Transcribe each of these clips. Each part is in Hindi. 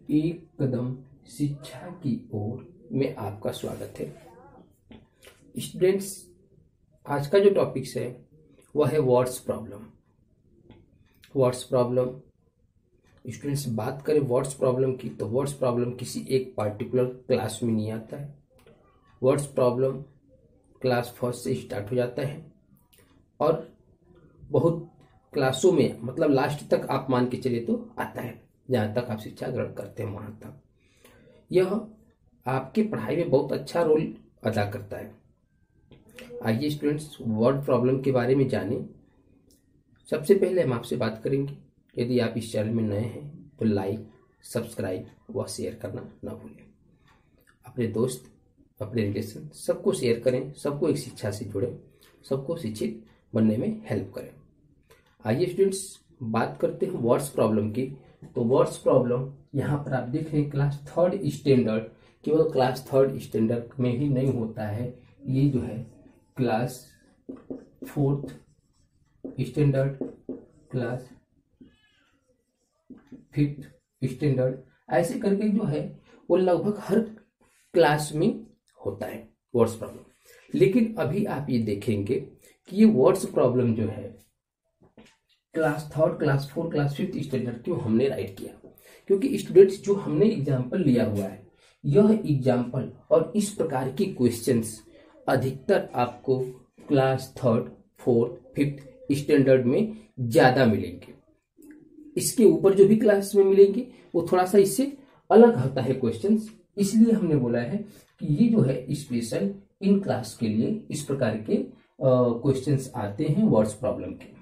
एक कदम शिक्षा की ओर में आपका स्वागत है। स्टूडेंट्स, आज का जो टॉपिक्स है वह है words problem. Words problem students, बात करें वर्ड्स प्रॉब्लम की तो वर्ड्स प्रॉब्लम किसी एक पार्टिकुलर क्लास में नहीं आता है। वर्ड्स प्रॉब्लम क्लास फर्स्ट से स्टार्ट हो जाता है और बहुत क्लासों में मतलब लास्ट तक आप मान के चलिए तो आता है, जहाँ तक आप शिक्षा ग्रहण करते हैं वहाँ तक यह आपके पढ़ाई में बहुत अच्छा रोल अदा करता है। आइए स्टूडेंट्स, वर्ड प्रॉब्लम के बारे में जानें। सबसे पहले हम आपसे बात करेंगे, यदि आप इस चैनल में नए हैं तो लाइक, सब्सक्राइब व शेयर करना ना भूलें। अपने दोस्त, अपने रिलेशन सबको शेयर करें, सबको एक शिक्षा से जुड़ें, सबको शिक्षित बनने में हेल्प करें। आइए स्टूडेंट्स, बात करते हैं वर्ड्स प्रॉब्लम की। तो वर्ड्स प्रॉब्लम यहाँ पर आप देख रहे हैं क्लास थर्ड स्टैंडर्ड, केवल क्लास थर्ड स्टैंडर्ड में ही नहीं होता है, ये जो है class fourth standard, class fifth standard, ऐसे करके जो है वो लगभग हर क्लास में होता है वर्ड्स प्रॉब्लम। लेकिन अभी आप ये देखेंगे कि ये वर्ड्स प्रॉब्लम जो है class third, class four, class fifth standard क्यों हमने राइट किया, क्योंकि स्टूडेंट्स जो हमने एग्जाम्पल लिया हुआ है यह एग्जाम्पल और इस प्रकार के क्वेश्चंस अधिकतर आपको class third, fourth, fifth standard में ज्यादा मिलेंगे। इसके ऊपर जो भी क्लास में मिलेंगे वो थोड़ा सा इससे अलग होता है क्वेश्चंस, इसलिए हमने बोला है कि ये जो है स्पेशल इन क्लास के लिए इस प्रकार के क्वेश्चंस आते हैं वर्ड्स प्रॉब्लम के।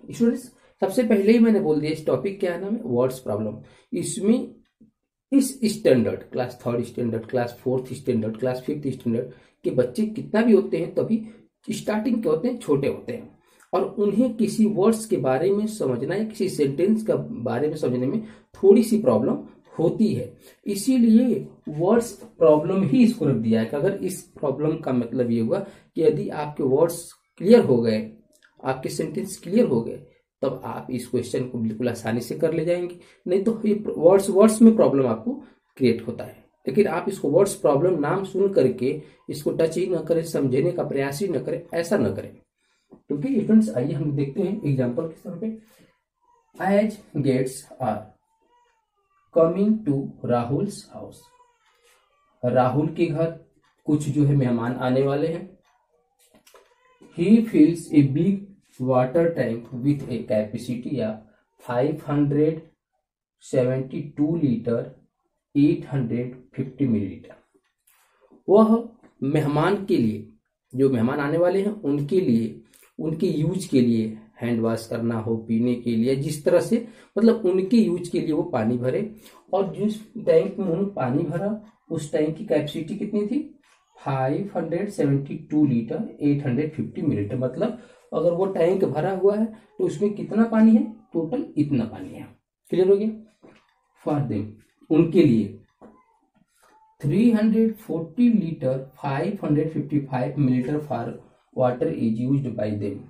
स्टूडेंट्स, सबसे पहले ही मैंने बोल दिया इस टॉपिक क्या नाम है, वर्ड्स प्रॉब्लम। इसमें इस standard class third standard, class fourth standard, class fifth standard के बच्चे कितना भी होते हैं तभी स्टार्टिंग के होते हैं, छोटे होते हैं, और उन्हें किसी वर्ड्स के बारे में समझना या किसी सेंटेंस का बारे में समझने में थोड़ी सी प्रॉब्लम होती है। इसीलिए वर्ड्स प्रॉब्लम ही इसको रख दिया है कि अगर इस प्रॉब्लम का मतलब ये हुआ कि यदि आपके वर्ड्स क्लियर हो गए, आपके सेंटेंस क्लियर हो गए, तब आप इस क्वेश्चन को बिल्कुल आसानी से कर ले जाएंगे। नहीं तो ये वर्ड्स में प्रॉब्लम आपको क्रिएट होता है। लेकिन आप इसको वर्ड्स प्रॉब्लम नाम सुन करके इसको टच ही ना करें, समझने का प्रयास ही ना करें, ऐसा ना करें। क्योंकि स्टूडेंट्स आइए हम देखते हैं एग्जाम्पल के तौर पे। As guests are coming to Rahul's house. Rahul के घर कुछ जो है मेहमान आने वाले हैं। He fills a big water tank with a capacity of 572 litre 850 millilitre. वह मेहमान के लिए, जो मेहमान आने वाले हैं उनके लिए, उनके यूज के लिए, हैंड वॉश करना हो, पीने के लिए, जिस तरह से मतलब उनके यूज के लिए वो पानी भरे। और जिस टैंक में उन्होंने पानी भरा उस टैंक की कैपेसिटी कितनी थी, 572 लीटर 850 मिलीलीटर। मतलब अगर वो टैंक भरा हुआ है तो उसमें कितना पानी है, टोटल इतना पानी है। क्लियर हो गया। फॉर देम, उनके लिए 340 litre 555 millilitre for water is used by them.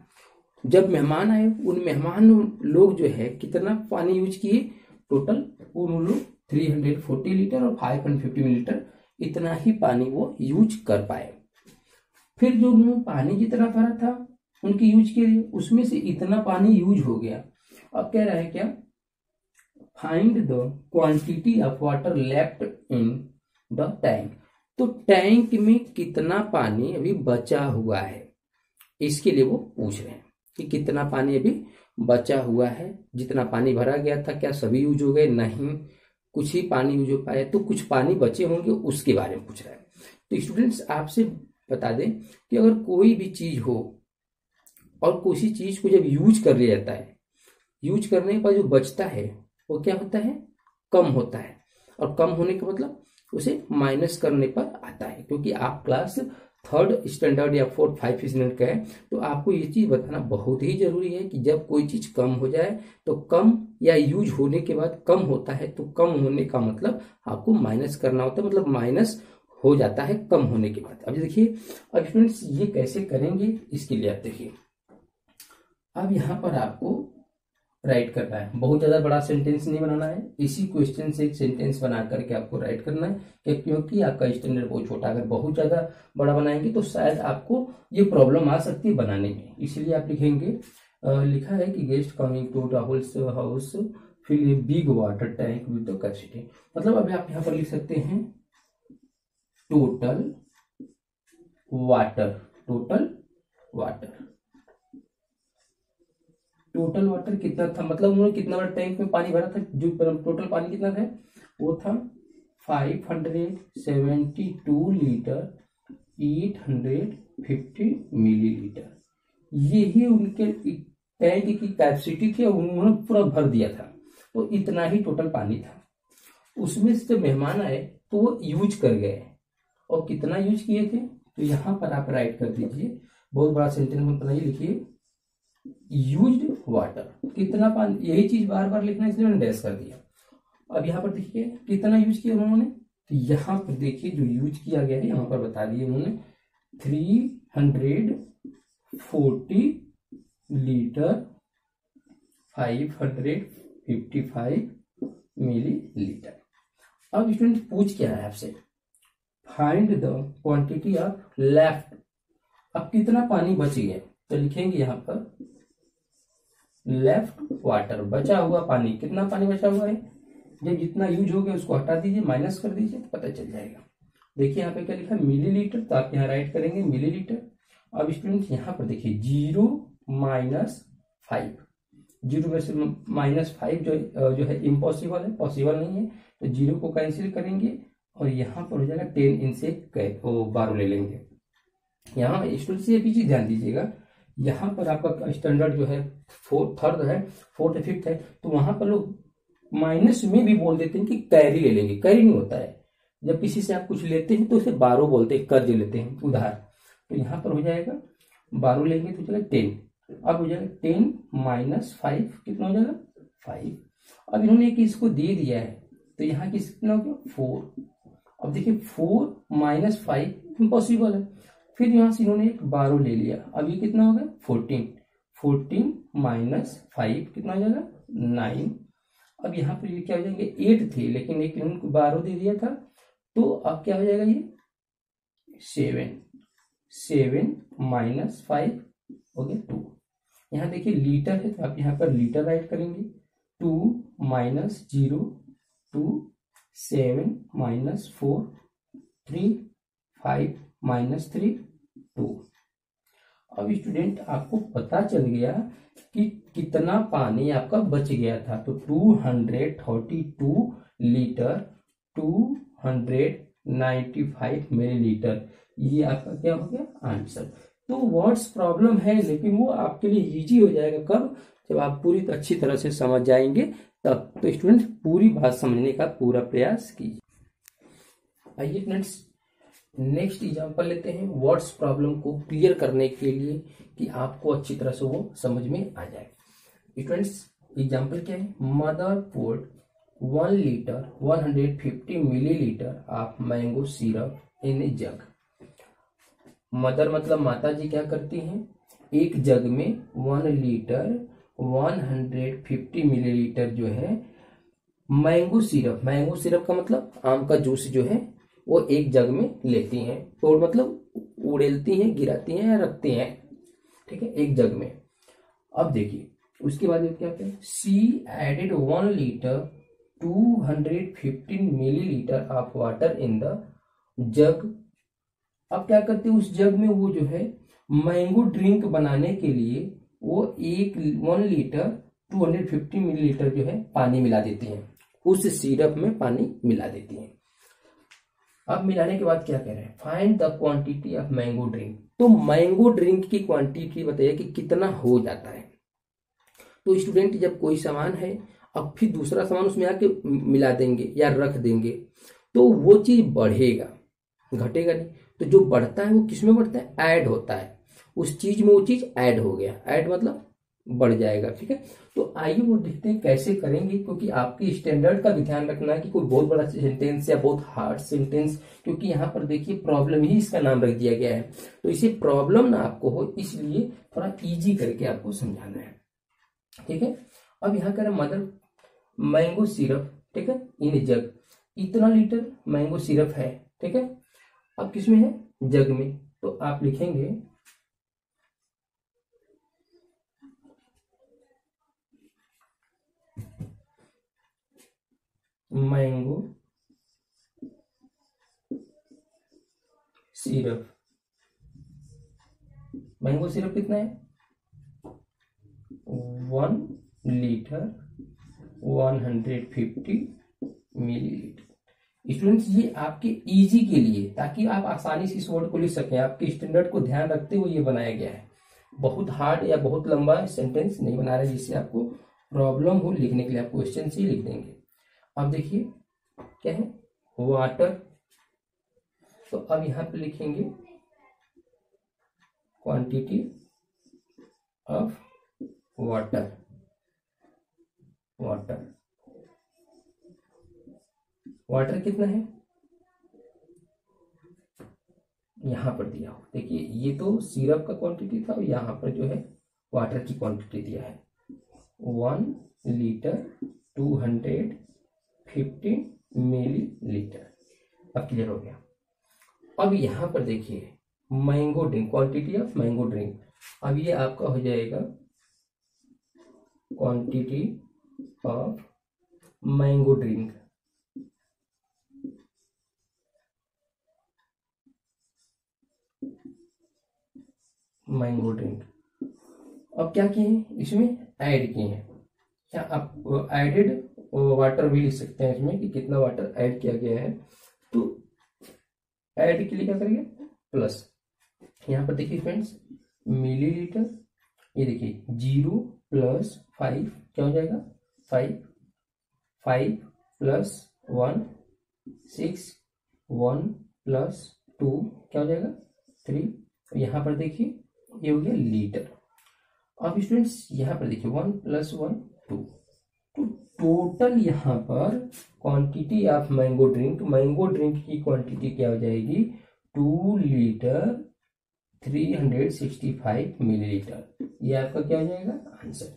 जब मेहमान आए उन मेहमान लोग जो है कितना पानी यूज किए, टोटल उन लोग 340 लीटर और 550 मिलीलीटर इतना ही पानी वो यूज कर पाए। फिर जो पानी जितना भरा था उनके यूज के लिए उसमें से इतना पानी यूज हो गया। अब कह रहा है क्या, find the quantity of water left in the tank. तो टैंक में कितना पानी अभी बचा हुआ है, इसके लिए वो पूछ रहे हैं कि कितना पानी अभी बचा हुआ है। जितना पानी भरा गया था क्या सभी यूज हो गए, नहीं, कुछ ही पानी यूज हो पाए, तो कुछ पानी बचे होंगे उसके बारे में पूछ रहा है। तो स्टूडेंट्स आपसे बता दें कि अगर कोई भी चीज हो और किसी चीज को जब यूज कर लिया जाता है, यूज करने के बाद जो बचता है वो क्या होता है, कम होता है। और कम होने का मतलब उसे माइनस करने पर आता है। क्योंकि आप क्लास थर्ड स्टैंडर्ड या फोर्थ फाइव स्टैंडर्ड का है तो आपको ये चीज बताना बहुत ही जरूरी है कि जब कोई चीज कम हो जाए तो कम, या यूज होने के बाद कम होता है तो कम होने का मतलब आपको माइनस करना होता है, मतलब माइनस हो जाता है कम होने के बाद। अब देखिए, अब स्टूडेंट्स ये कैसे करेंगे इसके लिए आप देखिए। अब यहाँ पर आपको राइट करना है। बहुत ज्यादा बड़ा सेंटेंस नहीं बनाना है, इसी क्वेश्चन से एक सेंटेंस बना करके आपको राइट करना है, क्योंकि आपका स्टैंडर्ड बहुत छोटा, अगर बहुत ज्यादा बड़ा बनाएंगे तो शायद आपको ये प्रॉब्लम आ सकती है बनाने में। इसलिए आप लिखेंगे, लिखा है कि guest coming to Rahul's house fill a big water tank with the capacity. मतलब अभी आप यहाँ पर लिख सकते हैं total water, total water, total water कितना था, मतलब उन्होंने कितना बड़ा टैंक में पानी भरा था, जो टोटल पानी कितना था वो था 572 लीटर 850 मिलीलीटर। यही उनके टैंक की कैपेसिटी थी और उन्होंने पूरा भर दिया था, तो इतना ही टोटल पानी था। उसमें से जब मेहमान आए तो वो यूज कर गए, और कितना यूज किए थे, तो यहां पर आप राइट कर दीजिए, बहुत बड़ा सेंटेंस बनाइए, लिखिए यूज्ड वाटर, कितना पानी, यही चीज बार बार लिखना इसलिए मैंने डैश कर दिया। अब यहाँ पर देखिए कितना यूज किया उन्होंने, तो यहाँ पर देखिए जो यूज किया गया है यहाँ पर बता दिए उन्होंने 340 लीटर 555 मिलीलीटर। अब स्टूडेंट पूछ क्या है आपसे, find the quantity of left, अब कितना पानी बच गया, तो लिखेंगे यहाँ पर लेफ्ट वाटर, बचा हुआ पानी, कितना पानी बचा हुआ है, जब जितना यूज हो गया उसको हटा दीजिए, माइनस कर दीजिए, पता चल जाएगा। देखिए यहाँ पे क्या लिखा है मिलीलीटर, तो आप यहाँ राइट करेंगे मिलीलीटर। अब स्टूडेंट यहाँ पर देखिए 0 - 5, 0 में से -5 जो है इम्पॉसिबल है, पॉसिबल नहीं है, तो 0 को कैंसिल करेंगे और यहाँ पर हो जाएगा 10 इनसे 12 ले लेंगे। यहाँ स्टूडेंट से एक चीज ध्यान दीजिएगा, यहाँ पर आपका स्टैंडर्ड जो है थर्ड है, फोर्थ फिफ्थ है, तो वहां पर लोग माइनस में भी बोल देते हैं कि कैरी ले लेंगे, कैरी नहीं होता है, जब किसी से आप कुछ लेते हैं तो उसे 12 बोलते हैं, कर्ज लेते हैं, उधार, तो यहाँ पर हो जाएगा 12 लेंगे तो चलेगा 10, अब हो जाएगा 10 - 5 कितना हो जाएगा 5। अब इन्होंने एक इसको दे दिया है, तो यहाँ कितना हो गया 4। अब देखिए 4 - 5 इम्पॉसिबल है, फिर यहां से इन्होंने एक 12 ले लिया, अब ये कितना हो गया 14 - 5 कितना हो जाएगा 9। अब यहाँ पर ये क्या हो जाएंगे 8 थे, लेकिन एक इन्होंने 12 दे दिया था, तो अब क्या हो जाएगा ये 7 - 5 हो गया 2। यहाँ देखिए लीटर है, तो आप यहाँ पर लीटर राइट करेंगे, 2 - 0 2 7 - 4 3 5 -3 2। अब स्टूडेंट आपको पता चल गया कि कितना पानी आपका बच गया था, तो 242 लीटर 295 मिलीलीटर, ये आपका क्या हो गया आंसर। तो वर्ड्स प्रॉब्लम है, लेकिन वो आपके लिए इजी हो जाएगा कब, जब आप पूरी अच्छी तरह से समझ जाएंगे तब। तो स्टूडेंट पूरी बात समझने का पूरा प्रयास कीजिए। आइए फ्रेंड्स नेक्स्ट एग्जांपल लेते हैं, वर्ड्स प्रॉब्लम को क्लियर करने के लिए कि आपको अच्छी तरह से वो समझ में आ जाए। स्टूडेंट्स एग्जांपल क्या है, mother poured 1 litre 150 millilitre of mango syrup in a jug. Mother मतलब माता जी क्या करती हैं, एक जग में 1 लीटर 150 मिलीलीटर जो है मैंगो सिरप, मैंगो सिरप का मतलब आम का जूस जो है वो एक जग में लेती हैं, तो मतलब उड़ेलती हैं, गिराती हैं या रखती हैं, ठीक है, एक जग में। अब देखिए उसके बाद क्या क्या, she added 1 litre 215 millilitre of water in the jug. अब क्या करते हैं, उस जग में वो जो है मैंगो ड्रिंक बनाने के लिए वो 1 लीटर 250 मिलीलीटर जो है पानी मिला देती हैं, उस सिरप में पानी मिला देती हैं। अब मिलाने के बाद क्या कह रहे हैं, find the quantity of mango drink. तो मैंगो ड्रिंक की क्वांटिटी बताइए कि कितना हो जाता है। तो स्टूडेंट जब कोई सामान है अब फिर दूसरा सामान उसमें आके मिला देंगे या रख देंगे तो वो चीज बढ़ेगा, घटेगा नहीं। तो जो बढ़ता है वो किसमें बढ़ता है, ऐड होता है, उस चीज में वो चीज ऐड हो गया, ऐड मतलब बढ़ जाएगा, ठीक है। तो आइए वो देखते हैं कैसे करेंगे, क्योंकि आपकी स्टैंडर्ड का भी ध्यान रखना है कि कोई बहुत बड़ा सेंटेंस या बहुत हार्ड सेंटेंस, क्योंकि यहाँ पर देखिए प्रॉब्लम ही इसका नाम रख दिया गया है, तो इसे प्रॉब्लम ना आपको हो, इसलिए थोड़ा इजी करके आपको समझाना है, ठीक है। अब यहाँ कह रहा मदर मैंगो सिरप, ठीक है, इन जग, इतना लीटर मैंगो सिरप है, ठीक है। अब किसमें है, जग में, तो आप लिखेंगे मैंगो सिरप। मैंगो सिरप कितना है, 1 लीटर 150 मिलीलीटर। स्टूडेंट्स ये आपके इजी के लिए, ताकि आप आसानी से इस वर्ड को लिख सकें, आपके स्टैंडर्ड को ध्यान रखते हुए ये बनाया गया है। बहुत हार्ड या बहुत लंबा सेंटेंस नहीं बना रहे जिससे आपको प्रॉब्लम हो लिखने के लिए, आप क्वेश्चन से ही लिख देंगे। अब देखिए क्या है, वाटर, तो अब यहां पे लिखेंगे quantity of water, water, water कितना है, यहां पर दिया हो, देखिए ये तो सिरप का क्वांटिटी था, और यहां पर जो है वाटर की क्वांटिटी दिया है 1 लीटर 250 मिलीलीटर। अब क्लियर हो गया। अब यहां पर देखिए mango drink, quantity of mango drink, अब ये आपका हो जाएगा quantity of mango drink, mango drink. अब क्या किए हैं, इसमें ऐड किए हैं, क्या आप एडेड वाटर भी लिख सकते हैं इसमें कि कितना वाटर ऐड किया गया है। तो ऐड के लिए क्या करेंगे, प्लस, यहां पर देखिए फ्रेंड्स मिलीलीटर, ये देखिए 0 + 5 क्या हो जाएगा 5, 5 + 1 6, 1 + 2 क्या हो जाएगा 3, यहां पर देखिए ये हो गया लीटर। अब स्टूडेंट्स यहाँ पर देखिए 1 + 1 2, तो टोटल यहाँ पर quantity of mango drink, mango drink की क्वांटिटी क्या हो जाएगी 2 लीटर 365 मिलीलीटर। ये आपका क्या हो जाएगा आंसर।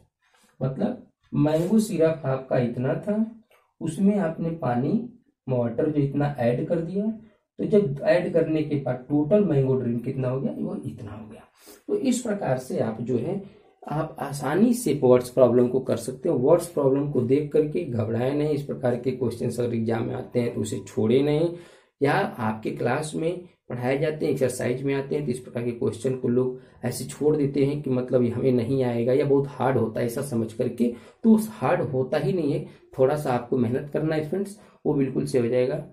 मतलब मैंगो सिरप आपका इतना था, उसमें आपने पानी वाटर जो इतना ऐड कर दिया, तो जब ऐड करने के बाद टोटल मैंगो ड्रिंक कितना हो गया, वो इतना हो गया। तो इस प्रकार से आप जो है आप आसानी से वर्ड्स प्रॉब्लम को कर सकते हो। वर्ड्स प्रॉब्लम को देख करके घबराए नहीं, इस प्रकार के क्वेश्चन अगर एग्जाम में आते हैं तो उसे छोड़े नहीं, या आपके क्लास में पढ़ाए जाते हैं एक्सरसाइज में आते हैं तो इस प्रकार के क्वेश्चन को लोग ऐसे छोड़ देते हैं कि मतलब ये हमें नहीं आएगा या बहुत हार्ड होता है ऐसा समझ करके, तो हार्ड होता ही नहीं है, थोड़ा सा आपको मेहनत करना है फ्रेंड्स, वो बिल्कुल से हो जाएगा।